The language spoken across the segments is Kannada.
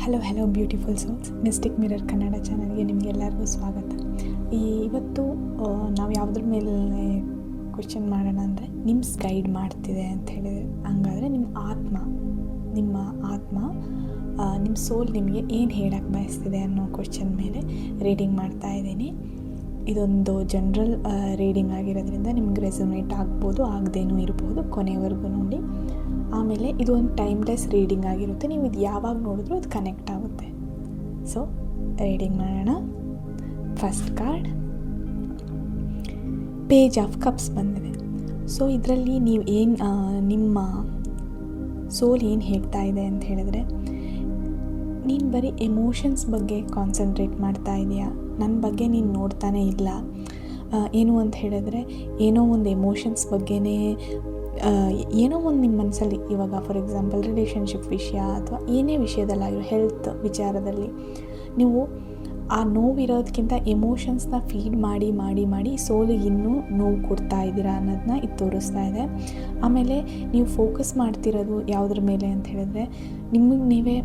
Hello beautiful souls. Mistake mirror Kannada ಚಾನಲ್ಗೆ ನಿಮಗೆಲ್ಲರಿಗೂ ಸ್ವಾಗತ. ಇವತ್ತು ನಾವು ಯಾವುದ್ರ ಮೇಲೆ ಕ್ವೆಶ್ಚನ್ ಮಾಡೋಣ ಅಂದರೆ ನಿಮ್ಸ್ ಗೈಡ್ ಮಾಡ್ತಿದೆ ಅಂತ ಹೇಳಿದರೆ, ಹಂಗಾದರೆ ನಿಮ್ಮ ಆತ್ಮ ನಿಮ್ಮ ಸೋಲ್ ನಿಮಗೆ ಏನು ಹೇಳಕ್ಕೆ ಬಯಸ್ತಿದೆ ಅನ್ನೋ ಕ್ವೆಶ್ಚನ್ ಮೇಲೆ ರೀಡಿಂಗ್ ಮಾಡ್ತಾ ಇದ್ದೀನಿ. ಇದೊಂದು ಜನರಲ್ ರೀಡಿಂಗ್ ಆಗಿರೋದ್ರಿಂದ ನಿಮ್ಗೆ ರೆಸೊನೇಟ್ ಆಗ್ಬೋದು, ಆಗದೇನೂ ಇರ್ಬೋದು. ಕೊನೆವರೆಗೂ ನೋಡಿ. ಆಮೇಲೆ ಇದು ಒಂದು ಟೈಮ್ಲೆಸ್ ರೀಡಿಂಗ್ ಆಗಿರುತ್ತೆ. ನೀವು ಇದು ಯಾವಾಗ ನೋಡಿದ್ರೂ ಅದು ಕನೆಕ್ಟ್ ಆಗುತ್ತೆ. ಸೊ ರೀಡಿಂಗ್ ಮಾಡೋಣ. First card page of cups ಬಂದಿದೆ. ಸೊ ಇದರಲ್ಲಿ ನೀವು ನಿಮ್ಮ ಸೋಲ್ ಏನು ಹೇಳ್ತಾ ಇದೆ ಅಂತ ಹೇಳಿದ್ರೆ, ನೀನು ಬರೀ ಎಮೋಷನ್ಸ್ ಬಗ್ಗೆ ಕಾನ್ಸಂಟ್ರೇಟ್ ಮಾಡ್ತಾ ಇದೆಯಾ, ನನ್ನ ಬಗ್ಗೆ ನೀನು ನೋಡ್ತಾನೇ ಇಲ್ಲ. ಏನು ಅಂತ ಹೇಳಿದ್ರೆ, ಏನೋ ಒಂದು ಎಮೋಷನ್ಸ್ ಬಗ್ಗೆನೇ ಏನೋ ಒಂದು ನಿಮ್ಮ ಮನಸ್ಸಲ್ಲಿ, ಇವಾಗ ಫಾರ್ ಎಕ್ಸಾಂಪಲ್ ರಿಲೇಷನ್ಶಿಪ್ ವಿಷಯ ಅಥವಾ ಏನೇ ವಿಷಯದಲ್ಲಾಗಿರೋ, ಹೆಲ್ತ್ ವಿಚಾರದಲ್ಲಿ ನೀವು ಆ ನೋವಿರೋದಕ್ಕಿಂತ ಎಮೋಷನ್ಸ್ನ ಫೀಡ್ ಮಾಡಿ ಸೋಲಿಗೆ ಇನ್ನೂ ನೋವು ಕೊಡ್ತಾ ಇದ್ದೀರಾ ಅನ್ನೋದನ್ನ ಇದು ತೋರಿಸ್ತಾ ಇದೆ. ಆಮೇಲೆ ನೀವು ಫೋಕಸ್ ಮಾಡ್ತಿರೋದು ಯಾವುದ್ರ ಮೇಲೆ ಅಂತ ಹೇಳಿದ್ರೆ, ನಿಮಗೆ ನೀವೇ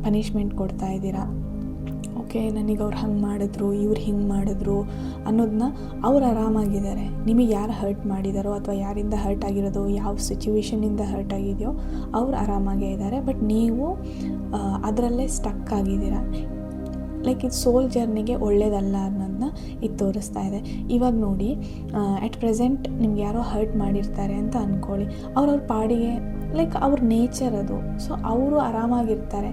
ಪನಿಷ್ಮೆಂಟ್ ಕೊಡ್ತಾ ಇದ್ದೀರಾ. ಓಕೆ, ನನಗೆ ಅವ್ರು ಹಂಗೆ ಮಾಡಿದ್ರು, ಇವ್ರು ಹಿಂಗೆ ಮಾಡಿದ್ರು ಅನ್ನೋದನ್ನ, ಅವ್ರು ಆರಾಮಾಗಿದ್ದಾರೆ. ನಿಮಗೆ ಯಾರು ಹರ್ಟ್ ಮಾಡಿದಾರೋ ಅಥವಾ ಯಾರಿಂದ ಹರ್ಟ್ ಆಗಿರೋದು, ಯಾವ ಸಿಚುವೇಷನಿಂದ ಹರ್ಟ್ ಆಗಿದೆಯೋ ಅವ್ರು ಆರಾಮಾಗೇ ಇದ್ದಾರೆ. ಬಟ್ ನೀವು ಅದರಲ್ಲೇ ಸ್ಟಕ್ ಆಗಿದ್ದೀರಾ. ಲೈಕ್ ಇದು ಸೋಲ್ ಜರ್ನಿಗೆ ಒಳ್ಳೇದಲ್ಲ ಅನ್ನೋದನ್ನ ಇದು ತೋರಿಸ್ತಾ ಇದೆ. ಇವಾಗ ನೋಡಿ, ಅಟ್ ಪ್ರೆಸೆಂಟ್ ನಿಮ್ಗೆ ಯಾರೋ ಹರ್ಟ್ ಮಾಡಿರ್ತಾರೆ ಅಂತ ಅಂದ್ಕೊಳ್ಳಿ. ಅವ್ರವ್ರ ಪಾಡಿಗೆ, ಲೈಕ್ ಅವ್ರ ನೇಚರ್ ಅದು. ಸೊ ಅವರು ಆರಾಮಾಗಿರ್ತಾರೆ,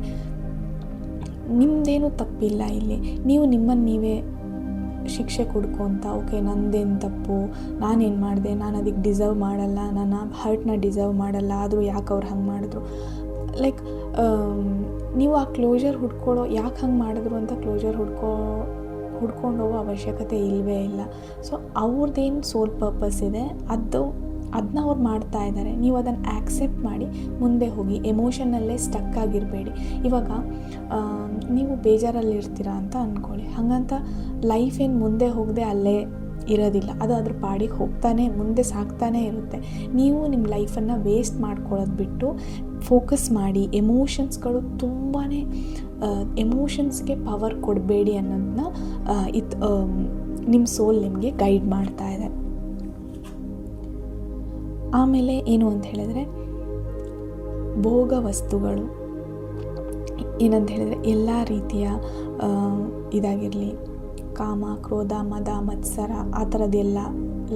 ನಿಮ್ಮದೇನು ತಪ್ಪಿಲ್ಲ ಇಲ್ಲಿ. ನೀವು ನಿಮ್ಮನ್ನು ನೀವೇ ಶಿಕ್ಷೆ ಕೊಡ್ಕೊತ, ಓಕೆ ನಂದೇನು ತಪ್ಪು, ನಾನೇನು ಮಾಡಿದೆ, ನಾನು ಅದಕ್ಕೆ ಡಿಸರ್ವ್ ಮಾಡಲ್ಲ, ನಾನು ಹರ್ಟ್ನ ಡಿಸರ್ವ್ ಮಾಡಲ್ಲ, ಆದರೂ ಯಾಕೆ ಅವ್ರು ಹಂಗೆ ಮಾಡಿದ್ರು. ಲೈಕ್ ನೀವು ಆ ಕ್ಲೋಜರ್ ಯಾಕೆ ಹಂಗೆ ಮಾಡಿದ್ರು ಅಂತ ಕ್ಲೋಜರ್ ಹುಡ್ಕೊಂಡು ಹೋಗೋ ಅವಶ್ಯಕತೆ ಇಲ್ಲವೇ ಇಲ್ಲ. ಸೊ ಅವ್ರದ್ದೇನು ಸೋಲ್ ಪರ್ಪಸ್ ಇದೆ ಅದನ್ನ ಅವ್ರು ಮಾಡ್ತಾ ಇದ್ದಾರೆ. ನೀವು ಅದನ್ನು ಆ್ಯಕ್ಸೆಪ್ಟ್ ಮಾಡಿ ಮುಂದೆ ಹೋಗಿ. ಎಮೋಷನಲ್ಲೇ ಸ್ಟಕ್ ಆಗಿರಬೇಡಿ. ಇವಾಗ ನೀವು ಬೇಜಾರಲ್ಲಿರ್ತೀರಾ ಅಂತ ಅಂದ್ಕೊಳ್ಳಿ. ಹಾಗಂತ ಲೈಫ್ ಏನು ಮುಂದೆ ಹೋಗದೆ ಅಲ್ಲೇ ಇರೋದಿಲ್ಲ. ಅದು ಅದ್ರ ಪಾಡಿಗೆ ಹೋಗ್ತಾನೆ ಮುಂದೆ ಸಾಕ್ತಾನೇ ಇರುತ್ತೆ. ನೀವು ನಿಮ್ಮ ಲೈಫನ್ನು ವೇಸ್ಟ್ ಮಾಡ್ಕೊಳ್ಳೋದು ಬಿಟ್ಟು ಫೋಕಸ್ ಮಾಡಿ. ಎಮೋಷನ್ಸ್ಗಳು ತುಂಬಾ ಎಮೋಷನ್ಸ್ಗೆ ಪವರ್ ಕೊಡಬೇಡಿ ಅನ್ನೋದನ್ನ ನಿಮ್ಮ ಸೋಲ್ ನಿಮಗೆ ಗೈಡ್ ಮಾಡ್ತಾ ಇದೆ. ಆಮೇಲೆ ಏನು ಅಂತ ಹೇಳಿದ್ರೆ, ಭೋಗ ವಸ್ತುಗಳು ಏನಂತ ಹೇಳಿದ್ರೆ, ಎಲ್ಲ ರೀತಿಯ ಇದಾಗಿರಲಿ, ಕಾಮ, ಕ್ರೋಧ, ಮದ, ಮತ್ಸರ, ಆ ಥರದ್ದೆಲ್ಲ.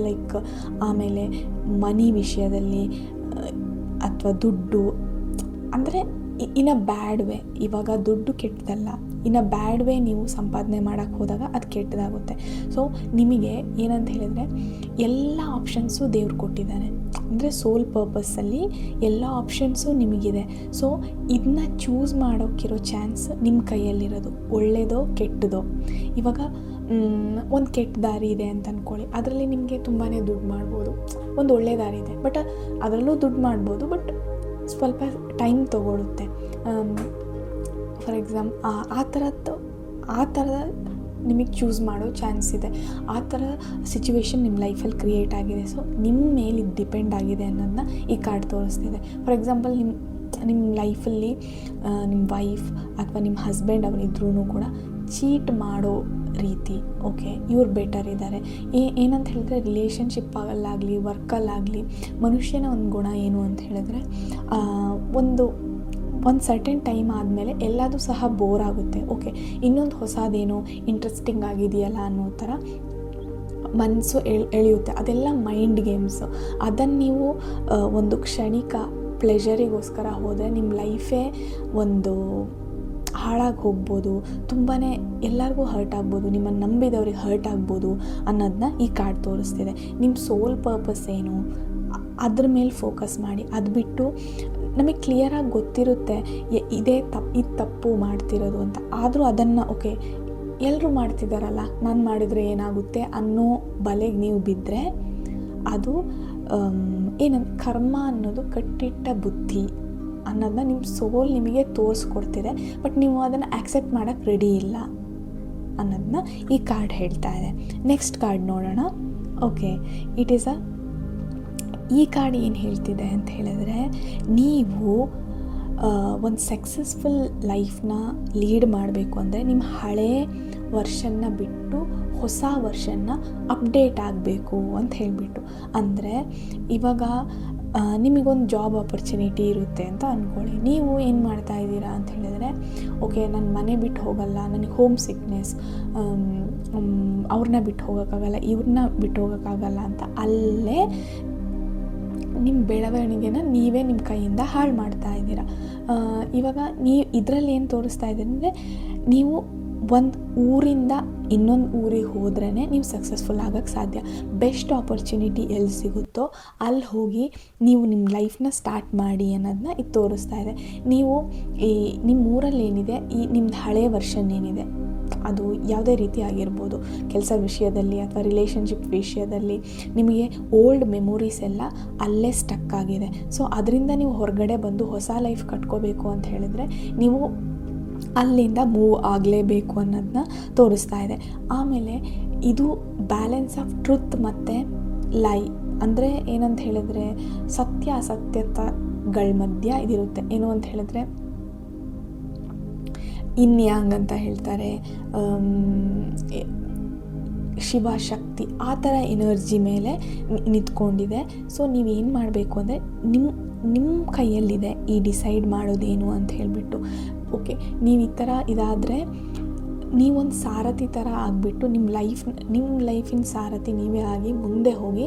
ಲೈಕ್ ಆಮೇಲೆ ಮನಿ ವಿಷಯದಲ್ಲಿ ಅಥವಾ ದುಡ್ಡು, ಅಂದರೆ ಇನ್ ಅ ಬ್ಯಾಡ್ ವೇ. ಇವಾಗ ದುಡ್ಡು ಕೆಟ್ಟದಲ್ಲ, ಇನ್ ಅ ಬ್ಯಾಡ್ ವೇ ನೀವು ಸಂಪಾದನೆ ಮಾಡೋಕ್ಕೆ ಹೋದಾಗ ಅದು ಕೆಟ್ಟದಾಗುತ್ತೆ. ಸೊ ನಿಮಗೆ ಏನಂತ ಹೇಳಿದರೆ, ಎಲ್ಲ ಆಪ್ಷನ್ಸು ದೇವ್ರು ಕೊಟ್ಟಿದ್ದಾನೆ. ಅಂದರೆ ಸೋಲ್ ಪರ್ಪಸ್ಸಲ್ಲಿ ಎಲ್ಲ ಆಪ್ಷನ್ಸು ನಿಮಗಿದೆ. ಸೊ ಇದನ್ನ ಚೂಸ್ ಮಾಡೋಕ್ಕಿರೋ ಚಾನ್ಸ್ ನಿಮ್ಮ ಕೈಯಲ್ಲಿರೋದು, ಒಳ್ಳೆಯದೋ ಕೆಟ್ಟದೋ. ಇವಾಗ ಒಂದು ಕೆಟ್ಟ ದಾರಿ ಇದೆ ಅಂತ ಅಂದ್ಕೊಳ್ಳಿ. ಅದರಲ್ಲಿ ನಿಮಗೆ ತುಂಬಾ ದುಡ್ಡು ಮಾಡ್ಬೋದು. ಒಂದು ಒಳ್ಳೆ ದಾರಿ ಇದೆ, ಬಟ್ ಅದರಲ್ಲೂ ದುಡ್ಡು ಮಾಡ್ಬೋದು, ಬಟ್ ಸ್ವಲ್ಪ ಟೈಮ್ ತೊಗೊಳುತ್ತೆ. ಫಾರ್ ಎಕ್ಸಾಂಪಲ್ ಆ ಥರದ ನಿಮಗೆ ಚೂಸ್ ಮಾಡೋ ಚಾನ್ಸ್ ಇದೆ. ಆ ಥರ ಸಿಚುವೇಶನ್ ನಿಮ್ಮ ಲೈಫಲ್ಲಿ ಕ್ರಿಯೇಟ್ ಆಗಿದೆ. ಸೊ ನಿಮ್ಮ ಮೇಲೆ ಇದು ಡಿಪೆಂಡ್ ಆಗಿದೆ ಅನ್ನೋದನ್ನ ಈ ಕಾರ್ಡ್ ತೋರಿಸ್ತಿದೆ. ಫಾರ್ ಎಕ್ಸಾಂಪಲ್ ನಿಮ್ಮ ಲೈಫಲ್ಲಿ ನಿಮ್ಮ ವೈಫ್ ಅಥವಾ ನಿಮ್ಮ ಹಸ್ಬೆಂಡ್ ಅವರಿದ್ರೂ ಕೂಡ ಚೀಟ್ ಮಾಡೋ ರೀತಿ, ಓಕೆ ಇವ್ರು ಬೆಟರ್ ಇದ್ದಾರೆ. ಏನಂತ ಹೇಳಿದ್ರೆ, ರಿಲೇಷನ್ಶಿಪ್ಪಲ್ಲಾಗಲಿ ವರ್ಕಲ್ಲಾಗಲಿ ಮನುಷ್ಯನ ಒಂದು ಗುಣ ಏನು ಅಂತ ಹೇಳಿದ್ರೆ, ಒಂದು ಸರ್ಟೆನ್ ಟೈಮ್ ಆದಮೇಲೆ ಎಲ್ಲದೂ ಸಹ ಬೋರ್ ಆಗುತ್ತೆ. ಓಕೆ, ಇನ್ನೊಂದು ಹೊಸದೇನೋ ಇಂಟ್ರೆಸ್ಟಿಂಗ್ ಆಗಿದೆಯಲ್ಲ ಅನ್ನೋ ಥರ ಮನಸ್ಸು ಎಳೆಯುತ್ತೆ. ಅದೆಲ್ಲ ಮೈಂಡ್ ಗೇಮ್ಸು. ಅದನ್ನು ನೀವು ಒಂದು ಕ್ಷಣಿಕ ಪ್ಲೆಷರಿಗೋಸ್ಕರ ಹೋದರೆ ನಿಮ್ಮ ಲೈಫೇ ಒಂದು ಹಾಳಾಗಿ ಹೋಗ್ಬೋದು. ತುಂಬಾ ಎಲ್ಲರಿಗೂ ಹರ್ಟ್ ಆಗ್ಬೋದು, ನಿಮ್ಮನ್ನು ನಂಬಿದವ್ರಿಗೆ ಹರ್ಟ್ ಆಗ್ಬೋದು ಅನ್ನೋದನ್ನ ಈ ಕಾರ್ಡ್ ತೋರಿಸ್ತಿದೆ. ನಿಮ್ಮ ಸೋಲ್ ಪರ್ಪಸ್ ಏನು, ಅದ್ರ ಮೇಲೆ ಫೋಕಸ್ ಮಾಡಿ. ಅದು ಬಿಟ್ಟು ನಮಗೆ ಕ್ಲಿಯರಾಗಿ ಗೊತ್ತಿರುತ್ತೆ ಇದು ತಪ್ಪು ಮಾಡ್ತಿರೋದು ಅಂತ. ಆದರೂ ಅದನ್ನು ಓಕೆ ಎಲ್ಲರೂ ಮಾಡ್ತಿದ್ದಾರಲ್ಲ, ನಾನು ಮಾಡಿದರೆ ಏನಾಗುತ್ತೆ ಅನ್ನೋ ಬಲೆಗೆ ನೀವು ಬಿದ್ದರೆ, ಅದು ಕರ್ಮ ಅನ್ನೋದು ಕಟ್ಟಿಟ್ಟ ಬುದ್ಧಿ ಅನ್ನೋದನ್ನ ನಿಮ್ಮ ಸೋಲ್ ನಿಮಗೆ ತೋರಿಸ್ಕೊಡ್ತಿದೆ. ಬಟ್ ನೀವು ಅದನ್ನು ಆ್ಯಕ್ಸೆಪ್ಟ್ ಮಾಡೋಕ್ಕೆ ರೆಡಿ ಇಲ್ಲ ಅನ್ನೋದನ್ನ ಈ ಕಾರ್ಡ್ ಹೇಳ್ತಾ ಇದೆ. ನೆಕ್ಸ್ಟ್ ಕಾರ್ಡ್ ನೋಡೋಣ. ಓಕೆ, ಈ ಕಾರ್ಡ್ ಏನು ಹೇಳ್ತಿದೆ ಅಂತ ಹೇಳಿದ್ರೆ, ನೀವು ಒಂದು ಸಕ್ಸಸ್ಫುಲ್ ಲೈಫ್ನ ಲೀಡ್ ಮಾಡಬೇಕು ಅಂದರೆ ನಿಮ್ಮ ಹಳೇ ವರ್ಷನ್ನ ಬಿಟ್ಟು ಹೊಸ ವರ್ಷನ್ನ ಅಪ್ಡೇಟ್ ಆಗಬೇಕು ಅಂತ ಹೇಳಿಬಿಟ್ಟು. ಅಂದರೆ ಇವಾಗ ನಿಮಗೊಂದು ಜಾಬ್ ಆಪರ್ಚುನಿಟಿ ಇರುತ್ತೆ ಅಂತ ಅಂದ್ಕೊಳ್ಳಿ. ನೀವು ಏನು ಮಾಡ್ತಾ ಇದ್ದೀರಾ ಅಂತ ಹೇಳಿದ್ರೆ, ಓಕೆ ನಾನು ಮನೆ ಬಿಟ್ಟು ಹೋಗಲ್ಲ, ನನಗೆ ಹೋಮ್ ಸಿಕ್ನೆಸ್, ಅವ್ರನ್ನ ಬಿಟ್ಟು ಹೋಗೋಕ್ಕಾಗಲ್ಲ, ಇವ್ರನ್ನ ಬಿಟ್ಟು ಹೋಗೋಕ್ಕಾಗಲ್ಲ ಅಂತ ಅಲ್ಲೇ ನಿಮ್ಮ ಬೆಳವಣಿಗೆನ ನೀವೇ ನಿಮ್ಮ ಕೈಯಿಂದ ಹಾಳು ಮಾಡ್ತಾ ಇದ್ದೀರಾ. ಇವಾಗ ನೀವು ಇದರಲ್ಲಿ ಏನು ತೋರಿಸ್ತಾ ಇದ್ದೀರಿ ಅಂದರೆ, ನೀವು ಒಂದು ಊರಿಂದ ಇನ್ನೊಂದು ಊರಿಗೆ ಹೋದ್ರೇ ನೀವು ಸಕ್ಸಸ್ಫುಲ್ ಆಗೋಕ್ಕೆ ಸಾಧ್ಯ. ಬೆಸ್ಟ್ ಆಪರ್ಚುನಿಟಿ ಎಲ್ಲಿ ಸಿಗುತ್ತೋ ಅಲ್ಲಿ ಹೋಗಿ ನೀವು ನಿಮ್ಮ ಲೈಫ್ನ ಸ್ಟಾರ್ಟ್ ಮಾಡಿ ಅನ್ನೋದನ್ನ ಇದು ತೋರಿಸ್ತಾ ಇದೆ. ನೀವು ಈ ನಿಮ್ಮ ಊರಲ್ಲಿ ಏನಿದೆ, ಈ ನಿಮ್ಮದು ಹಳೆಯ ವರ್ಷನ್ ಏನಿದೆ, ಅದು ಯಾವುದೇ ರೀತಿ ಆಗಿರ್ಬೋದು, ಕೆಲಸ ವಿಷಯದಲ್ಲಿ ಅಥವಾ ರಿಲೇಷನ್ಶಿಪ್ ವಿಷಯದಲ್ಲಿ ನಿಮಗೆ ಓಲ್ಡ್ ಮೆಮೊರೀಸ್ ಎಲ್ಲ ಅಲ್ಲೇ ಸ್ಟಕ್ ಆಗಿದೆ. ಸೊ ಅದರಿಂದ ನೀವು ಹೊರಗಡೆ ಬಂದು ಹೊಸ ಲೈಫ್ ಕಟ್ಕೋಬೇಕು ಅಂತ ಹೇಳಿದ್ರೆ ನೀವು ಅಲ್ಲಿಂದ ಮೂವ್ ಆಗಲೇಬೇಕು ಅನ್ನೋದನ್ನ ತೋರಿಸ್ತಾ ಇದೆ. ಆಮೇಲೆ ಇದು ಬ್ಯಾಲೆನ್ಸ್ ಆಫ್ ಟ್ರುತ್ ಮತ್ತು ಲೈ, ಅಂದರೆ ಏನಂತ ಹೇಳಿದ್ರೆ ಸತ್ಯ ಅಸತ್ಯತೆಗಳ ಮಧ್ಯ ಇದಿರುತ್ತೆ. ಏನು ಅಂತ ಹೇಳಿದ್ರೆ ಇನ್ಯಾಂಗ್ ಅಂತ ಹೇಳ್ತಾರೆ, ಶಿವಶಕ್ತಿ, ಆ ಥರ ಎನರ್ಜಿ ಮೇಲೆ ನಿಂತ್ಕೊಂಡಿದೆ. ಸೊ ನೀವೇನು ಮಾಡಬೇಕು ಅಂದರೆ ನಿಮ್ಮ ಕೈಯಲ್ಲಿದೆ ಈ ಡಿಸೈಡ್ ಮಾಡೋದೇನು ಅಂತ ಹೇಳಿಬಿಟ್ಟು. ಓಕೆ, ನೀವು ಈ ಥರ ಇದಾದರೆ ನೀವೊಂದು ಸಾರಥಿ ಥರ ಆಗಿಬಿಟ್ಟು ನಿಮ್ಮ ಲೈಫಿನ ಸಾರಥಿ ನೀವೇ ಆಗಿ ಮುಂದೆ ಹೋಗಿ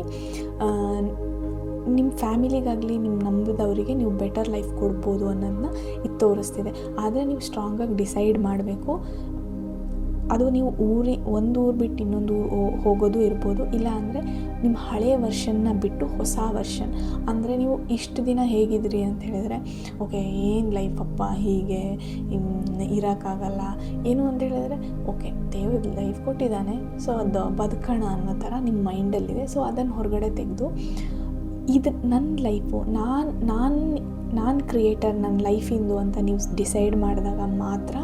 ನಿಮ್ಮ ಫ್ಯಾಮಿಲಿಗಾಗಲಿ ನಿಮ್ಮ ನಂಬಿದವರಿಗೆ ನೀವು ಬೆಟರ್ ಲೈಫ್ ಕೊಡ್ಬೋದು ಅನ್ನೋದನ್ನ ಇದು ತೋರಿಸ್ತಿದೆ. ಆದರೆ ನೀವು ಸ್ಟ್ರಾಂಗಾಗಿ ಡಿಸೈಡ್ ಮಾಡಬೇಕು. ಅದು ನೀವು ಒಂದು ಊರು ಬಿಟ್ಟು ಇನ್ನೊಂದು ಊರು ಹೋಗೋದು ಇರ್ಬೋದು, ಇಲ್ಲ ಅಂದರೆ ನಿಮ್ಮ ಹಳೆಯ ವರ್ಷನ್ನ ಬಿಟ್ಟು ಹೊಸ ವರ್ಷನ್. ಅಂದರೆ ನೀವು ಇಷ್ಟು ದಿನ ಹೇಗಿದ್ರಿ ಅಂತ ಹೇಳಿದರೆ, ಓಕೆ ಏನು ಲೈಫಪ್ಪ ಹೀಗೆ ಇರೋಕ್ಕಾಗಲ್ಲ ಏನು ಅಂತ ಹೇಳಿದ್ರೆ, ಓಕೆ ದೇವ್ರ ಲೈಫ್ ಕೊಟ್ಟಿದ್ದಾನೆ, ಸೊ ಅದು ಬದುಕೋಣ ಅನ್ನೋ ಥರ ನಿಮ್ಮ ಮೈಂಡಲ್ಲಿದೆ. ಸೊ ಅದನ್ನು ಹೊರಗಡೆ ತೆಗೆದು ಇದು ನನ್ನ ಲೈಫು, ನಾನು ಕ್ರಿಯೇಟರ್ ನನ್ನ ಲೈಫಿಂದು ಅಂತ ನೀವು ಡಿಸೈಡ್ ಮಾಡಿದಾಗ ಮಾತ್ರ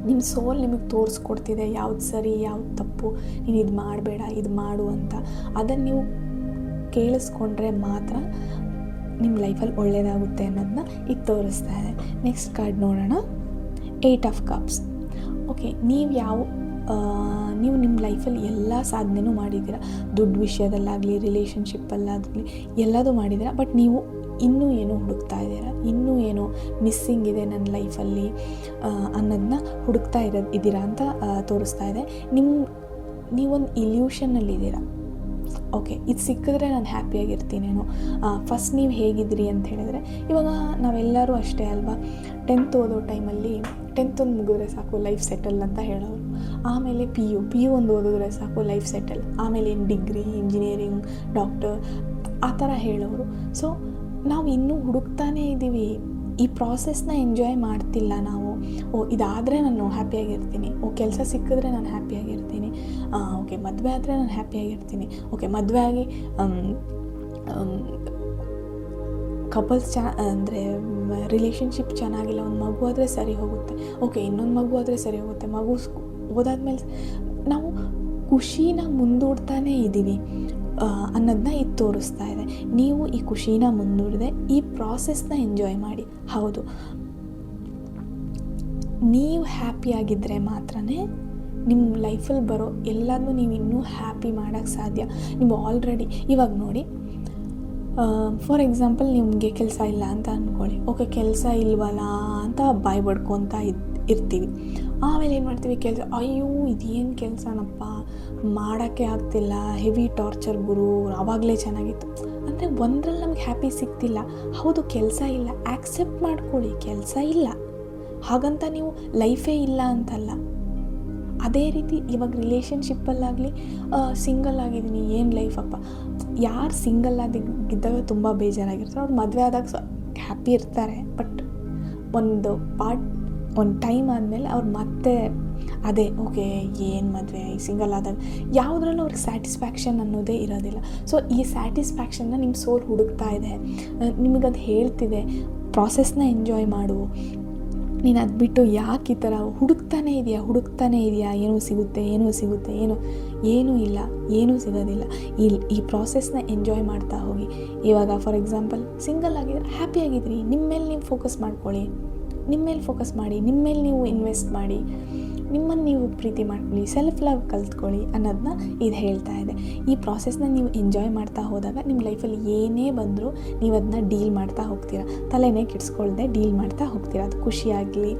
ನಿಮ್ಮ ಸೋಲ್ ನಿಮಗೆ ತೋರಿಸ್ಕೊಡ್ತಿದೆ ಯಾವ್ದು ಸರಿ ಯಾವ್ದು ತಪ್ಪು, ನೀನು ಇದು ಮಾಡಬೇಡ ಇದು ಮಾಡು ಅಂತ. ಅದನ್ನು ನೀವು ಕೇಳಿಸ್ಕೊಂಡ್ರೆ ಮಾತ್ರ ನಿಮ್ಮ ಲೈಫಲ್ಲಿ ಒಳ್ಳೆಯದಾಗುತ್ತೆ ಅನ್ನೋದನ್ನ ಇದು ತೋರಿಸ್ತಾ ಇದೆ. ನೆಕ್ಸ್ಟ್ ಕಾರ್ಡ್ ನೋಡೋಣ, 8 ಆಫ್ ಕಪ್ಸ್. ಓಕೆ, ನೀವು ನಿಮ್ಮ ಲೈಫಲ್ಲಿ ಎಲ್ಲ ಸಾಧನೆನೂ ಮಾಡಿದ್ದೀರ, ದುಡ್ಡು ವಿಷಯದಲ್ಲಾಗಲಿ ರಿಲೇಷನ್ಶಿಪ್ಪಲ್ಲಾಗಲಿ ಎಲ್ಲದೂ ಮಾಡಿದ್ದೀರ. ಬಟ್ ನೀವು ಇನ್ನೂ ಏನೋ ಹುಡುಕ್ತಾ ಇದ್ದೀರಾ, ಇನ್ನೂ ಏನೋ ಮಿಸ್ಸಿಂಗ್ ಇದೆ ನನ್ನ ಲೈಫಲ್ಲಿ ಅನ್ನೋದನ್ನ ಹುಡುಕ್ತಾ ಇದ್ದೀರಾ ಅಂತ ತೋರಿಸ್ತಾ ಇದೆ. ನೀವೊಂದು ಇಲ್ಯೂಷನ್ನಲ್ಲಿದ್ದೀರಾ. ಓಕೆ, ಇದು ಸಿಕ್ಕಿದ್ರೆ ನಾನು ಹ್ಯಾಪಿಯಾಗಿರ್ತೀನೇನೋ. ಫಸ್ಟ್ ನೀವು ಹೇಗಿದ್ರಿ ಅಂತ ಹೇಳಿದ್ರೆ, ಇವಾಗ ನಾವೆಲ್ಲರೂ ಅಷ್ಟೇ ಅಲ್ವಾ, 10th ಓದೋ ಟೈಮಲ್ಲಿ 10th ಒಂದು ಮುಗಿದ್ರೆ ಸಾಕು ಲೈಫ್ ಸೆಟಲ್ ಅಂತ ಹೇಳೋರು. ಆಮೇಲೆ ಪಿ ಯು ಒಂದು ಓದಿದ್ರೆ ಸಾಕು ಲೈಫ್ ಸೆಟಲ್. ಆಮೇಲೆ ಡಿಗ್ರಿ, ಇಂಜಿನಿಯರಿಂಗ್, ಡಾಕ್ಟರ್ ಆ ಥರ ಹೇಳೋರು. ಸೊ ನಾವು ಇನ್ನೂ ಹುಡುಕ್ತಾನೇ ಇದ್ದೀವಿ, ಈ ಪ್ರಾಸೆಸ್ನ ಎಂಜಾಯ್ ಮಾಡ್ತಿಲ್ಲ ನಾವು. ಇದಾದರೆ ನಾನು ಹ್ಯಾಪಿಯಾಗಿರ್ತೀನಿ, ಕೆಲಸ ಸಿಕ್ಕಿದ್ರೆ ನಾನು ಹ್ಯಾಪಿಯಾಗಿರ್ತೀನಿ, ಓಕೆ ಮದುವೆ ಆದರೆ ನಾನು ಹ್ಯಾಪಿಯಾಗಿರ್ತೀನಿ, ಓಕೆ ಮದುವೆ ಆಗಿ ಕಪಲ್ಸ್ ಅಂದರೆ ರಿಲೇಷನ್ಶಿಪ್ ಚೆನ್ನಾಗಿಲ್ಲ, ಒಂದು ಮಗು ಆದರೆ ಸರಿ ಹೋಗುತ್ತೆ, ಓಕೆ ಇನ್ನೊಂದು ಮಗು ಆದರೆ ಸರಿ ಹೋಗುತ್ತೆ, ಮಗು ಓದಾದ್ಮೇಲೆ ನಾವು ಖುಷಿನ ಮುಂದೂಡ್ತಾನೇ ಇದ್ದೀವಿ ಅನ್ನೋದನ್ನ ಇದು ತೋರಿಸ್ತಾ ಇದೆ. ನೀವು ಈ ಖುಷಿನ ಮುಂದೂಡದೆ ಈ ಪ್ರಾಸೆಸ್ನ ಎಂಜಾಯ್ ಮಾಡಿ. ಹೌದು, ನೀವು ಹ್ಯಾಪಿಯಾಗಿದ್ದರೆ ಮಾತ್ರ ನಿಮ್ಮ ಲೈಫಲ್ಲಿ ಬರೋ ಎಲ್ಲದನ್ನೂ ನೀವು ಇನ್ನೂ ಹ್ಯಾಪಿ ಮಾಡೋಕ್ಕೆ ಸಾಧ್ಯ. ನೀವು ಆಲ್ರೆಡಿ ಇವಾಗ ನೋಡಿ, ಫಾರ್ ಎಕ್ಸಾಂಪಲ್ ನಿಮಗೆ ಕೆಲಸ ಇಲ್ಲ ಅಂತ ಅಂದ್ಕೊಳ್ಳಿ. ಓಕೆ, ಕೆಲಸ ಇಲ್ವಲ್ಲ ಅಂತ ಬಾಯಿ ಬಡ್ಕೊತ ಇರ್ತೀವಿ. ಆಮೇಲೆ ಏನು ಮಾಡ್ತೀವಿ, ಕೆಲಸ ಅಯ್ಯೋ ಇದೇನು ಕೆಲಸನಪ್ಪ ಮಾಡೋಕ್ಕೆ ಆಗ್ತಿಲ್ಲ, ಹೆವಿ ಟಾರ್ಚರ್ ಗುರು, ಆವಾಗಲೇ ಚೆನ್ನಾಗಿತ್ತು ಅಂದರೆ ಒಂದರಲ್ಲಿ ನಮಗೆ ಹ್ಯಾಪಿ ಸಿಗ್ತಿಲ್ಲ. ಹೌದು, ಕೆಲಸ ಇಲ್ಲ, ಆ್ಯಕ್ಸೆಪ್ಟ್ ಮಾಡ್ಕೊಳ್ಳಿ, ಕೆಲಸ ಇಲ್ಲ, ಹಾಗಂತ ನೀವು ಲೈಫೇ ಇಲ್ಲ ಅಂತಲ್ಲ. ಅದೇ ರೀತಿ ಇವಾಗ ರಿಲೇಷನ್ಶಿಪ್ಪಲ್ಲಾಗಲಿ ಸಿಂಗಲ್ ಆಗಿದ್ದೀನಿ, ಏನು ಲೈಫಪ್ಪ, ಯಾರು ಸಿಂಗಲ್ ಆಗಿದ್ದಾಗ ತುಂಬ ಬೇಜಾರಾಗಿರ್ತಾರೆ, ಅವ್ರು ಮದುವೆ ಆದಾಗ ಹ್ಯಾಪಿ ಇರ್ತಾರೆ. ಬಟ್ ಒಂದು ಟೈಮ್ ಆದಮೇಲೆ ಅವ್ರು ಮತ್ತೆ ಅದೇ ಓಕೆ ಏನು ಮದುವೆ ಸಿಂಗಲ್ ಆದಾಗ ಯಾವುದ್ರಲ್ಲೂ ಅವ್ರಿಗೆ ಸ್ಯಾಟಿಸ್ಫ್ಯಾಕ್ಷನ್ ಅನ್ನೋದೇ ಇರೋದಿಲ್ಲ. ಸೊ ಈ ಸ್ಯಾಟಿಸ್ಫ್ಯಾಕ್ಷನ್ನ ನಿಮ್ಮ ಸೋಲ್ ಹುಡುಕ್ತಾ ಇದೆ, ನಿಮಗದು ಹೇಳ್ತಿದೆ ಪ್ರಾಸೆಸ್ನ ಎಂಜಾಯ್ ಮಾಡು, ನೀನು ಅದು ಬಿಟ್ಟು ಯಾಕೆ ಈ ಥರ ಹುಡುಕ್ತಾನೇ ಇದೆಯಾ, ಏನೂ ಸಿಗುತ್ತೆ, ಏನೂ ಇಲ್ಲ, ಏನೂ ಸಿಗೋದಿಲ್ಲ. ಈ ಪ್ರಾಸೆಸ್ನ ಎಂಜಾಯ್ ಮಾಡ್ತಾ ಹೋಗಿ. ಇವಾಗ ಫಾರ್ ಎಕ್ಸಾಂಪಲ್ ಸಿಂಗಲ್ ಆಗಿದ್ರೆ ಹ್ಯಾಪಿಯಾಗಿದ್ರಿ, ನಿಮ್ಮ ಮೇಲೆ ನೀವು ಫೋಕಸ್ ಮಾಡ್ಕೊಳ್ಳಿ, ನಿಮ್ಮ ಮೇಲೆ ಫೋಕಸ್ ಮಾಡಿ, ನಿಮ್ಮ ಮೇಲೆ ನೀವು ಇನ್ವೆಸ್ಟ್ ಮಾಡಿ, ನಿಮ್ಮನ್ನು ನೀವು ಪ್ರೀತಿ ಮಾಡ್ಕೊಳ್ಳಿ, ಸೆಲ್ಫ್ ಲವ್ ಕಲ್ತ್ಕೊಳ್ಳಿ ಅನ್ನೋದನ್ನ ಇದು ಹೇಳ್ತಾ ಇದೆ. ಈ ಪ್ರಾಸೆಸ್ನ ನೀವು ಎಂಜಾಯ್ ಮಾಡ್ತಾ ಹೋದಾಗ ನಿಮ್ಮ ಲೈಫಲ್ಲಿ ಏನೇ ಬಂದರೂ ನೀವು ಅದನ್ನ ಡೀಲ್ ಮಾಡ್ತಾ ಹೋಗ್ತೀರಾ, ತಲೆನೇ ಕೆಡಿಸ್ಕೊಳ್ದೆ ಡೀಲ್ ಮಾಡ್ತಾ ಹೋಗ್ತೀರಾ. ಅದು ಖುಷಿಯಾಗಲಿ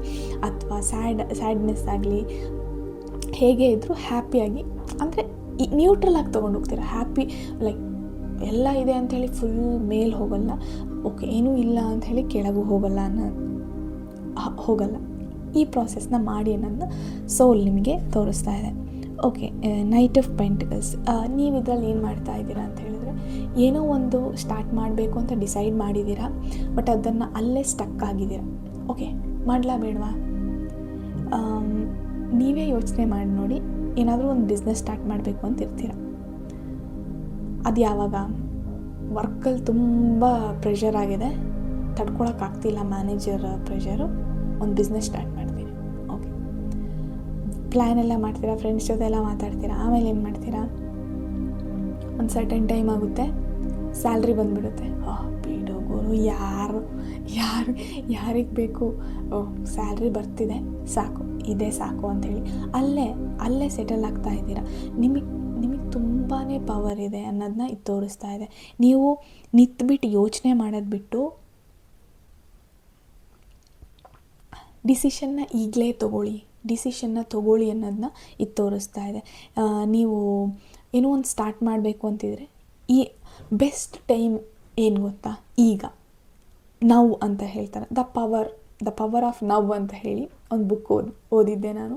ಅಥವಾ ಸ್ಯಾಡ್ನೆಸ್ ಆಗಲಿ, ಹೇಗೆ ಇದ್ದರೂ ಹ್ಯಾಪಿಯಾಗಿ, ಅಂದರೆ ನ್ಯೂಟ್ರಲ್ ಆಗಿ ತೊಗೊಂಡು ಹೋಗ್ತೀರಾ. ಹ್ಯಾಪಿ ಲೈಕ್ ಎಲ್ಲ ಇದೆ ಅಂಥೇಳಿ ಫುಲ್ ಮೇಲೆ ಹೋಗಲ್ಲ, ಓಕೆ ಏನೂ ಇಲ್ಲ ಅಂಥೇಳಿ ಕೆಳಗೂ ಹೋಗಲ್ಲ. ಈ ಪ್ರಾಸೆಸ್ನ ಮಾಡಿ ಅನ್ನೋದನ್ನ ಸೋಲ್ ನಿಮಗೆ ತೋರಿಸ್ತಾ ಇದೆ. Okay, knight of pentacles. ನೀವು ಇದರಲ್ಲಿ ಏನು ಮಾಡ್ತಾ ಇದ್ದೀರಾ ಅಂತ ಹೇಳಿದ್ರೆ, ಏನೋ ಒಂದು ಸ್ಟಾರ್ಟ್ ಮಾಡಬೇಕು ಅಂತ ಡಿಸೈಡ್ ಮಾಡಿದ್ದೀರಾ, ಬಟ್ ಅದನ್ನು ಅಲ್ಲೇ ಸ್ಟಕ್ ಆಗಿದ್ದೀರಾ. ಓಕೆ, ಮಾಡಲಾ ಬೇಡವಾ? ನೀವೇ ಯೋಚನೆ ಮಾಡಿ ನೋಡಿ. ಏನಾದರೂ ಒಂದು ಬಿಸ್ನೆಸ್ ಸ್ಟಾರ್ಟ್ ಮಾಡಬೇಕು ಅಂತ ಇರ್ತೀರ, ಅದು ಯಾವಾಗ ವರ್ಕಲ್ಲಿ ತುಂಬ ಪ್ರೆಷರ್ ಆಗಿದೆ, ತಡ್ಕೊಳಕ್ಕಾಗ್ತಿಲ್ಲ ಮ್ಯಾನೇಜರ್ ಪ್ರೆಷರು, ಒಂದು ಬಿಸ್ನೆಸ್ ಸ್ಟಾರ್ಟ್ ಮಾಡ್ತೀರಿ. ಓಕೆ, ಪ್ಲ್ಯಾನ್ ಎಲ್ಲ ಮಾಡ್ತೀರಾ, ಫ್ರೆಂಡ್ಸ್ ಜೊತೆ ಎಲ್ಲ ಮಾತಾಡ್ತೀರಾ, ಆಮೇಲೆ ಏನು ಮಾಡ್ತೀರಾ, ಒಂದು ಸರ್ಟನ್ ಟೈಮ್ ಆಗುತ್ತೆ, ಸ್ಯಾಲ್ರಿ ಬಂದುಬಿಡುತ್ತೆ. ಬಿಡು ಗುರು, ಯಾರಿಗೆ ಬೇಕು, ಸ್ಯಾಲ್ರಿ ಬರ್ತಿದೆ ಸಾಕು, ಇದೇ ಸಾಕು ಅಂಥೇಳಿ ಅಲ್ಲೇ ಸೆಟಲ್ ಆಗ್ತಾ ಇದ್ದೀರಾ. ನಿಮಗೆ ತುಂಬಾ ಪವರ್ ಇದೆ ಅನ್ನೋದನ್ನ ಇದು ತೋರಿಸ್ತಾ ಇದೆ. ನೀವು ನಿಂತ್ಬಿಟ್ಟು ಯೋಚನೆ ಮಾಡೋದು ಬಿಟ್ಟು ಡಿಸಿಷನ್ನ ಈಗಲೇ ತೊಗೊಳ್ಳಿ ಅನ್ನೋದನ್ನ ಇದು ತೋರಿಸ್ತಾ ಇದೆ. ನೀವು ಏನೋ ಒಂದು ಸ್ಟಾರ್ಟ್ ಮಾಡಬೇಕು ಅಂತಿದ್ರೆ ಈ ಬೆಸ್ಟ್ ಟೈಮ್ ಏನು ಗೊತ್ತಾ, ಈಗ, ನೌ ಅಂತ ಹೇಳ್ತಾರೆ. ದ ಪವರ್ ಆಫ್ ನೌ ಅಂತ ಹೇಳಿ ಒಂದು ಬುಕ್ ಓದಿದ್ದೆ ನಾನು.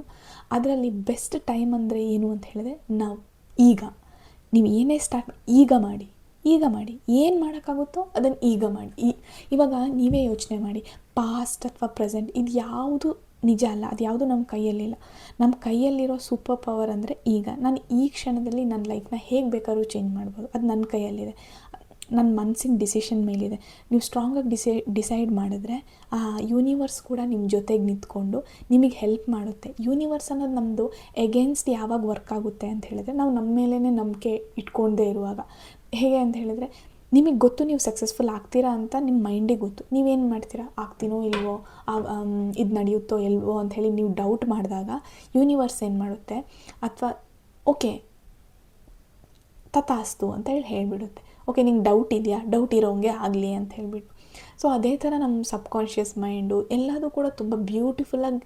ಅದರಲ್ಲಿ ಬೆಸ್ಟ್ ಟೈಮ್ ಅಂದರೆ ಏನು ಅಂತ ಹೇಳಿದೆ, ನೌ, ಈಗ. ನೀವು ಏನೇ ಸ್ಟಾರ್ಟ್ ಈಗ ಮಾಡಿ, ಏನು ಮಾಡೋಕ್ಕಾಗುತ್ತೋ ಅದನ್ನು ಈಗ ಮಾಡಿ. ಇವಾಗ ನೀವೇ ಯೋಚನೆ ಮಾಡಿ, ಪಾಸ್ಟ್ ಅಥವಾ ಪ್ರೆಸೆಂಟ್ ಇದು ಯಾವುದು ನಿಜ ಅಲ್ಲ, ಅದು ಯಾವುದು ನಮ್ಮ ಕೈಯಲ್ಲಿಲ್ಲ. ನಮ್ಮ ಕೈಯಲ್ಲಿರೋ ಸೂಪರ್ ಪವರ್ ಅಂದರೆ ಈಗ. ನಾನು ಈ ಕ್ಷಣದಲ್ಲಿ ನನ್ನ ಲೈಫ್ನ ಹೇಗೆ ಬೇಕಾದ್ರೂ ಚೇಂಜ್ ಮಾಡ್ಬೋದು, ಅದು ನನ್ನ ಕೈಯಲ್ಲಿದೆ, ನನ್ನ ಮನಸ್ಸಿನ ಡಿಸಿಷನ್ ಮೇಲಿದೆ. ನೀವು ಸ್ಟ್ರಾಂಗಾಗಿ ಡಿಸೈಡ್ ಮಾಡಿದ್ರೆ ಆ ಯೂನಿವರ್ಸ್ ಕೂಡ ನಿಮ್ಮ ಜೊತೆಗೆ ನಿಂತ್ಕೊಂಡು ನಿಮಗೆ ಹೆಲ್ಪ್ ಮಾಡುತ್ತೆ. ಯೂನಿವರ್ಸ್ ಅನ್ನೋದು ನಮ್ಮದು ಎಗೇನ್ಸ್ಟ್ ಯಾವಾಗ ವರ್ಕ್ ಆಗುತ್ತೆ ಅಂತ ಹೇಳಿದ್ರೆ, ನಾವು ನಮ್ಮ ಮೇಲೇ ನಂಬಿಕೆ ಇಟ್ಕೊಂಡೇ ಇರುವಾಗ. ಹೇಗೆ ಅಂತ ಹೇಳಿದ್ರೆ, ನಿಮಗೆ ಗೊತ್ತು ನೀವು ಸಕ್ಸಸ್ಫುಲ್ ಆಗ್ತೀರಾ ಅಂತ ನಿಮ್ಮ ಮೈಂಡಿಗೆ ಗೊತ್ತು. ನೀವೇನು ಮಾಡ್ತೀರಾ, ಆಗ್ತೀನೋ ಇಲ್ವೋ, ಇದು ನಡೆಯುತ್ತೋ ಇಲ್ವೋ ಅಂಥೇಳಿ ನೀವು ಡೌಟ್ ಮಾಡಿದಾಗ ಯೂನಿವರ್ಸ್ ಏನು ಮಾಡುತ್ತೆ, ಅಥವಾ ಓಕೆ ತಥಾಸ್ತು ಅಂತ ಹೇಳಿಬಿಡುತ್ತೆ. ಓಕೆ, ನಿಂಗೆ ಡೌಟ್ ಇದೆಯಾ, ಡೌಟ್ ಇರೋಂಗೆ ಆಗಲಿ ಅಂತ ಹೇಳಿಬಿಟ್ಟು. ಸೊ ಅದೇ ಥರ ನಮ್ಮ ಸಬ್ಕಾನ್ಷಿಯಸ್ ಮೈಂಡು ಎಲ್ಲದೂ ಕೂಡ ತುಂಬ ಬ್ಯೂಟಿಫುಲ್ಲಾಗಿ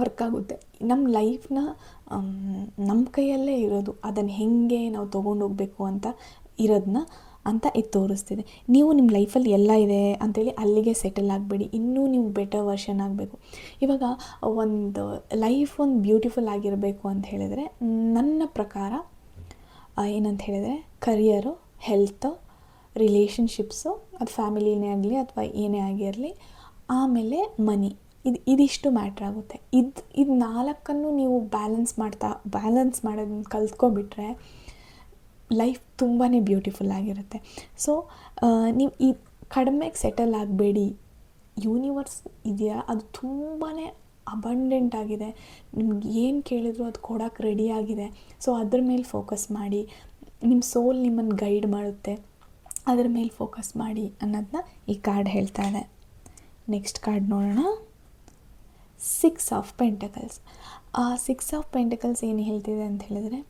ವರ್ಕ್ ಆಗುತ್ತೆ. ನಮ್ಮ ಲೈಫ್ನ ನಮ್ಮ ಕೈಯಲ್ಲೇ ಇರೋದು, ಅದನ್ನು ಹೇಗೆ ನಾವು ತೊಗೊಂಡೋಗ್ಬೇಕು ಅಂತ ಇರೋದನ್ನ ಅಂತ ಇದು ತೋರಿಸ್ತಿದೆ. ನೀವು ನಿಮ್ಮ ಲೈಫಲ್ಲಿ ಎಲ್ಲ ಇದೆ ಅಂಥೇಳಿ ಅಲ್ಲಿಗೆ ಸೆಟಲ್ ಆಗಬೇಡಿ, ಇನ್ನೂ ನೀವು ಬೆಟರ್ ವರ್ಷನ್ ಆಗಬೇಕು. ಇವಾಗ ಒಂದು ಲೈಫ್ ಒಂದು ಬ್ಯೂಟಿಫುಲ್ ಆಗಿರಬೇಕು ಅಂತ ಹೇಳಿದರೆ, ನನ್ನ ಪ್ರಕಾರ ಏನಂತ ಹೇಳಿದರೆ, ಕರಿಯರು, ಹೆಲ್ತು, ರಿಲೇಷನ್ಶಿಪ್ಸು, ಅದು ಫ್ಯಾಮಿಲಿನೇ ಆಗಲಿ ಅಥವಾ ಏನೇ ಆಗಿರಲಿ, ಆಮೇಲೆ ಮನಿ, ಇದಿಷ್ಟು ಮ್ಯಾಟ್ರ್ ಆಗುತ್ತೆ. ಇದು ನಾಲ್ಕನ್ನು ನೀವು ಬ್ಯಾಲೆನ್ಸ್ ಮಾಡೋದನ್ನ ಕಲ್ತ್ಕೊಬಿಟ್ರೆ ಲೈಫ್ ತುಂಬಾ ಬ್ಯೂಟಿಫುಲ್ ಆಗಿರುತ್ತೆ. ಸೊ ನೀವು ಈ ಕಡಿಮೆಗೆ ಸೆಟಲ್ ಆಗಬೇಡಿ. ಯೂನಿವರ್ಸ್ ಇದೆಯಾ, ಅದು ತುಂಬಾ ಅಬಂಡೆಂಟ್ ಆಗಿದೆ, ನಿಮ್ಗೆ ಏನು ಕೇಳಿದ್ರು ಅದು ಕೊಡೋಕ್ಕೆ ರೆಡಿಯಾಗಿದೆ. ಸೊ ಅದ್ರ ಮೇಲೆ ಫೋಕಸ್ ಮಾಡಿ, ನಿಮ್ಮ ಸೋಲ್ ನಿಮ್ಮನ್ನು ಗೈಡ್ ಮಾಡುತ್ತೆ, ಅದ್ರ ಮೇಲೆ ಫೋಕಸ್ ಮಾಡಿ ಅನ್ನೋದನ್ನ ಈ ಕಾರ್ಡ್ ಹೇಳ್ತಾ ಇದೆ. ನೆಕ್ಸ್ಟ್ ಕಾರ್ಡ್ ನೋಡೋಣ, 6 ಆಫ್ ಪೆಂಟಕಲ್ಸ್. 6 ಆಫ್ ಪೆಂಟಕಲ್ಸ್ ಏನು ಹೇಳ್ತಿದೆ ಅಂತ ಹೇಳಿದ್ರೆ,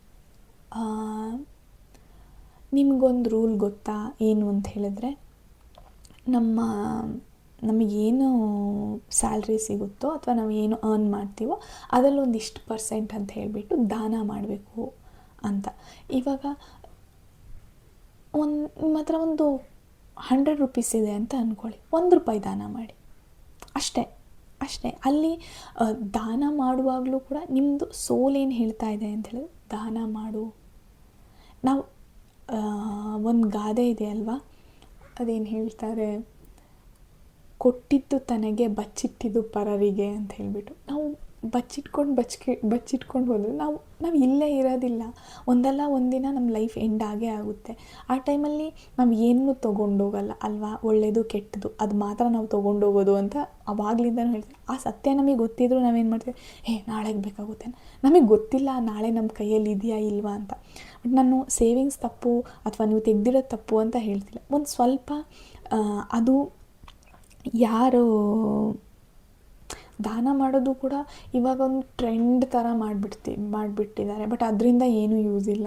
ನಿಮಗೊಂದು ರೂಲ್ ಗೊತ್ತಾ ಏನು ಅಂತ ಹೇಳಿದ್ರೆ, ನಮಗೇನು ಸ್ಯಾಲ್ರಿ ಸಿಗುತ್ತೋ ಅಥವಾ ನಾವು ಏನು ಅರ್ನ್ ಮಾಡ್ತೀವೋ ಅದರಲ್ಲಿ ಒಂದಿಷ್ಟು % ಅಂತ ಹೇಳಿಬಿಟ್ಟು ದಾನ ಮಾಡಬೇಕು ಅಂತ. ಇವಾಗ ನಿಮ್ಮ ಹತ್ರ ಒಂದು 100 ರೂಪೀಸ್ ಇದೆ ಅಂತ ಅಂದ್ಕೊಳ್ಳಿ, 1 ರೂಪಾಯಿ ದಾನ ಮಾಡಿ, ಅಷ್ಟೇ. ಅಲ್ಲಿ ದಾನ ಮಾಡುವಾಗಲೂ ಕೂಡ ನಿಮ್ಮದು ಸೋಲ್ ಏನು ಹೇಳ್ತಾ ಇದೆ ಅಂತ ಹೇಳಿದ್ರೆ, ದಾನ ಮಾಡು. ನಾವು ಒಂದು ಗಾದೆ ಇದೆ ಅಲ್ವಾ, ಅದೇನು ಹೇಳ್ತಾರೆ, ಕೊಟ್ಟಿದ್ದು ತನಗೆ ಬಚ್ಚಿಟ್ಟಿದ್ದು ಪರರಿಗೆ ಅಂತ ಹೇಳಿಬಿಟ್ಟು. ಬಚ್ಚಿಟ್ಕೊಂಡು ಹೋದರೆ ನಾವು ಇಲ್ಲೇ ಇರೋದಿಲ್ಲ. ಒಂದಲ್ಲ ಒಂದಿನ ನಮ್ಮ ಲೈಫ್ ಎಂಡ್ ಆಗೇ ಆಗುತ್ತೆ. ಆ ಟೈಮಲ್ಲಿ ನಾವು ಏನೂ ತೊಗೊಂಡೋಗಲ್ಲ ಅಲ್ವಾ, ಒಳ್ಳೆಯದು ಕೆಟ್ಟದ್ದು ಅದು ಮಾತ್ರ ನಾವು ತೊಗೊಂಡೋಗೋದು ಅಂತ ಅವಾಗಲಿಂದನೂ ಹೇಳ್ತೀವಿ. ಆ ಸತ್ಯ ನಮಗೆ ಗೊತ್ತಿದ್ರೂ ನಾವೇನು ಮಾಡ್ತೀವಿ, ನಾಳೆಗೆ ಬೇಕಾಗುತ್ತೆ, ನಮಗೆ ಗೊತ್ತಿಲ್ಲ ನಾಳೆ ನಮ್ಮ ಕೈಯಲ್ಲಿ ಇದೆಯಾ ಇಲ್ವಾ ಅಂತ. ಬಟ್ ನಾನು ಸೇವಿಂಗ್ಸ್ ತಪ್ಪು ಅಥವಾ ನೀವು ತೆಗ್ದಿರೋದು ತಪ್ಪು ಅಂತ ಹೇಳ್ತಿಲ್ಲ. ಒಂದು ಸ್ವಲ್ಪ ಅದು ಯಾರು ದಾನ ಮಾಡೋದು ಕೂಡ ಇವಾಗ ಒಂದು ಟ್ರೆಂಡ್ ಥರ ಮಾಡಿಬಿಟ್ಟಿದ್ದಾರೆ. ಬಟ್ ಅದರಿಂದ ಏನೂ ಯೂಸ್ ಇಲ್ಲ.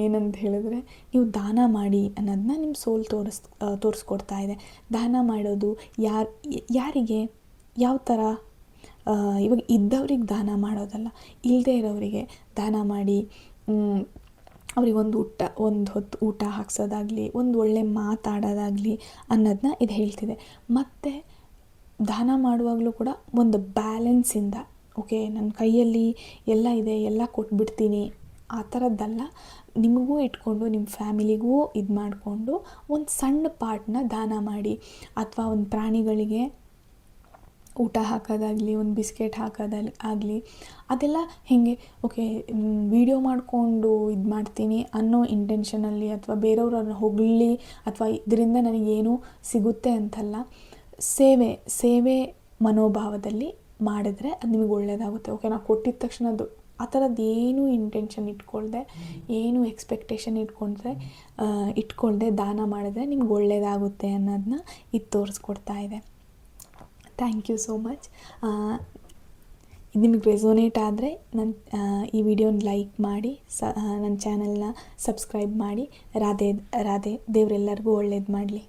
ಏನಂತ ಹೇಳಿದ್ರೆ, ನೀವು ದಾನ ಮಾಡಿ ಅನ್ನೋದನ್ನ ನಿಮ್ಮ ಸೋಲ್ ತೋರಿಸ್ಕೊಡ್ತಾ ಇದೆ. ದಾನ ಮಾಡೋದು ಯಾರಿಗೆ ಯಾವ ಥರ, ಇವಾಗ ಇದ್ದವ್ರಿಗೆ ದಾನ ಮಾಡೋದಲ್ಲ, ಇಲ್ಲದೇ ಇರೋರಿಗೆ ದಾನ ಮಾಡಿ ಅವ್ರಿಗೊಂದು ಹೊತ್ತು ಊಟ ಹಾಕ್ಸೋದಾಗಲಿ, ಒಂದು ಒಳ್ಳೆ ಮಾತಾಡೋದಾಗಲಿ ಅನ್ನೋದನ್ನ ಇದು ಹೇಳ್ತಿದೆ. ಮತ್ತು ದಾನ ಮಾಡುವಾಗಲೂ ಕೂಡ ಒಂದು ಬ್ಯಾಲೆನ್ಸಿಂದ, ಓಕೆ ನನ್ನ ಕೈಯಲ್ಲಿ ಎಲ್ಲ ಇದೆ ಎಲ್ಲ ಕೊಟ್ಬಿಡ್ತೀನಿ ಆ ಥರದ್ದಲ್ಲ, ನಿಮಗೂ ಇಟ್ಕೊಂಡು ನಿಮ್ಮ ಫ್ಯಾಮಿಲಿಗೂ ಇದು ಮಾಡಿಕೊಂಡು ಒಂದು ಸಣ್ಣ ಪಾರ್ಟ್ನ ದಾನ ಮಾಡಿ. ಅಥವಾ ಒಂದು ಪ್ರಾಣಿಗಳಿಗೆ ಊಟ ಹಾಕೋದಾಗಲಿ, ಒಂದು ಬಿಸ್ಕೆಟ್ ಹಾಕೋದಾಗಲಿ, ಅದೆಲ್ಲ ಹೇಗೆ ಓಕೆ ವಿಡಿಯೋ ಮಾಡಿಕೊಂಡು ಇದು ಮಾಡ್ತೀನಿ ಅನ್ನೋ ಇಂಟೆನ್ಷನಲ್ಲಿ ಅಥವಾ ಬೇರೆಯವ್ರನ್ನ ಹೊಗಳಿ ಅಥವಾ ಇದರಿಂದ ನನಗೇನು ಸಿಗುತ್ತೆ ಅಂತಲ್ಲ, ಸೇವೆ ಮನೋಭಾವದಲ್ಲಿ ಮಾಡಿದ್ರೆ ಅದು ನಿಮಗೆ ಒಳ್ಳೆಯದಾಗುತ್ತೆ. ಓಕೆ ನಾವು ಕೊಟ್ಟಿದ ತಕ್ಷಣ ಅದು ಆ ಥರದ್ದು ಏನೂ ಇಂಟೆನ್ಷನ್ ಏನೂ ಎಕ್ಸ್ಪೆಕ್ಟೇಷನ್ ಇಟ್ಕೊಳ್ದೆ ದಾನ ಮಾಡಿದ್ರೆ ನಿಮ್ಗೆ ಒಳ್ಳೆಯದಾಗುತ್ತೆ ಅನ್ನೋದನ್ನ ಇದು ತೋರಿಸ್ಕೊಡ್ತಾ ಇದೆ. Thank you so much. ಇದು ನಿಮಗೆ ರೆಸೋನೇಟ್ ಆದರೆ ಈ ವಿಡಿಯೋನ ಲೈಕ್ ಮಾಡಿ, ನನ್ನ ಚಾನಲ್ನ ಸಬ್ಸ್ಕ್ರೈಬ್ ಮಾಡಿ. ರಾಧೆ ರಾಧೆ. ದೇವರೆಲ್ಲರಿಗೂ ಒಳ್ಳೇದು ಮಾಡಲಿ.